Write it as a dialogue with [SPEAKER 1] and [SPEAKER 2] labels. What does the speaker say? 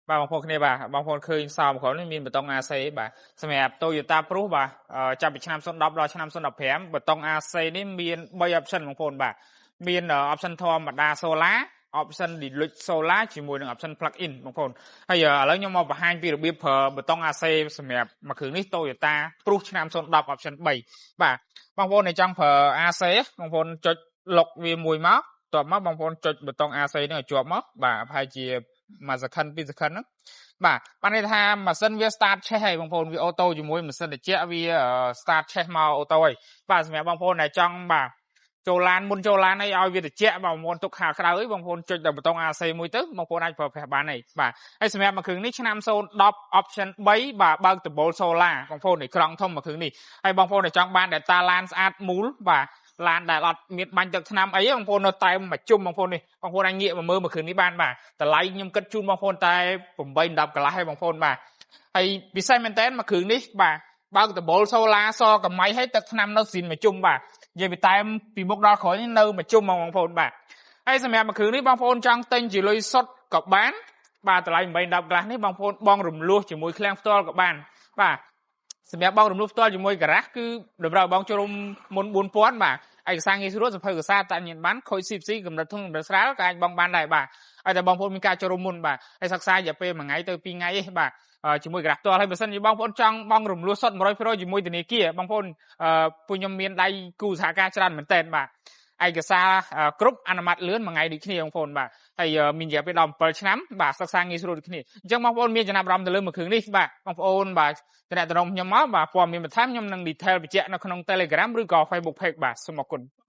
[SPEAKER 1] បាទបងប្អូនគ្នាបាទបងប្អូនឃើញសោមក្រុមនេះមានបតុង AC បាទសម្រាប់ Toyota Prius បាទចាប់ពីឆ្នាំ2010ដល់ឆ្នាំ2015បតុង AC នេះមាន3 option បងប្អូនបាទមាន option ធម្មតា solar option deluxe solar ជាមួយនឹង option plug in បងប្អូនហើយឥឡូវខ្ញុំមកបង្ហាញពីរបៀបប្រើបតុង AC សម្រាប់មួយគ្រឿងនេះ Toyota Prius ឆ្នាំ2010 option 3បាទបងប្អូនដែលចង់ប្រើ AC បងប្អូនចុច lock វាមួយមកតបមកបងប្អូនចុចបតុង AC នេះឲ្យជាប់មកបាទប្រហែលជាមួយសក្តិពីរសក្តិហ្នឹងបាទបានន័យថាម៉ាស៊ីនវា start ឆេះហើយបងប្អូនវាអូតូជាមួយម៉ាស៊ីនត្រជាក់វា start ឆេះមកអូតូហើយបាទសម្រាប់បងប្អូនដែលចង់បាទចូលឡានមុនចូលឡានឲ្យវាត្រជាក់បងប្អូនទុកខាងក្រៅអីបងប្អូនចុចដល់បតុង AC មួយទៅបងប្អូនអាចប្រើប្រាស់បានហើយបាទហើយសម្រាប់មួយគ្រឿងនេះឆ្នាំ010 option 3បាទបើកដំបូល solar បងប្អូននេះក្រង់ធំមួយគ្រឿងនេះហើយបងប្អូនដែលចង់បាន data ឡានស្អាតមូលបាទឡានដែលអត់មានបាញ់ទឹកថ្នាំអីបងប្អូននៅតែមកជុំបងប្អូននេះបងប្អូនអាចងាកមកមើលមួយគ្រឿងនេះបានបាទតម្លៃខ្ញុំគិតជូនបងប្អូនតែ8 10កន្លះហើយបងប្អូនបាទហើយពិសេសមែនតើមួយគ្រឿងនេះបាទបើកដំបូល solar សកំៃឲ្យទឹកថ្នាំនៅស៊ីនមកជុំបាទនិយាយពីតែពីមុខដល់ក្រោយនេះនៅមកជុំបងប្អូនបាទហើយសម្រាប់មួយគ្រឿងនេះបងប្អូនចង់ទិញជាលុយសុទ្ធក៏បានបាទតម្លៃ8 10កន្លះនេះបងប្អូនបងរំលោះជាមួយឃ្លាំងផ្ទាល់ក៏បានបាទសម្រាប់បងរំលោះផ្ទាល់ជាមួយការ៉ាស់គឺតម្រូវបងចូលរួមមុន 4000 បាទឯកសារងាយស្រួលសភៅភាសាតាញញបានខូច CFC កម្រិតធំកម្រិតស្រាលក៏អាចបងបានដែរបាទហើយតែបងប្អូនមានការចូលរួមមុនបាទហើយសិក្សារយៈពេល1ថ្ងៃទៅ2ថ្ងៃទេបាទជាមួយការ៉ាស់ផ្ទាល់ហើយបើសិនជាបងប្អូនចង់បងរំលោះសុទ្ធ 100% ជាមួយធនាគារបងប្អូនពួកខ្ញុំមានដៃគូសហការច្រើនមែនតើបាទឯកសារគ្រប់អនុម័តលឿនមួយថ្ងៃដូចគ្នាបងប្អូនបាទហើយមានរយៈពេលដល់7ឆ្នាំបាទសិក្សាងាយស្រួលដូចគ្នាអញ្ចឹងបងប្អូនមានចំណាប់អារម្មណ៍ទៅលើមួយគ្រឿងនេះបាទបងប្អូនបាទតំណខ្ញុំមកបាទព័ត៌មានបន្ថែមខ្ញុំនឹង detail បញ្ជាក់នៅក្នុង Telegram ឬក៏ Facebook page បាទសូមអរគុណ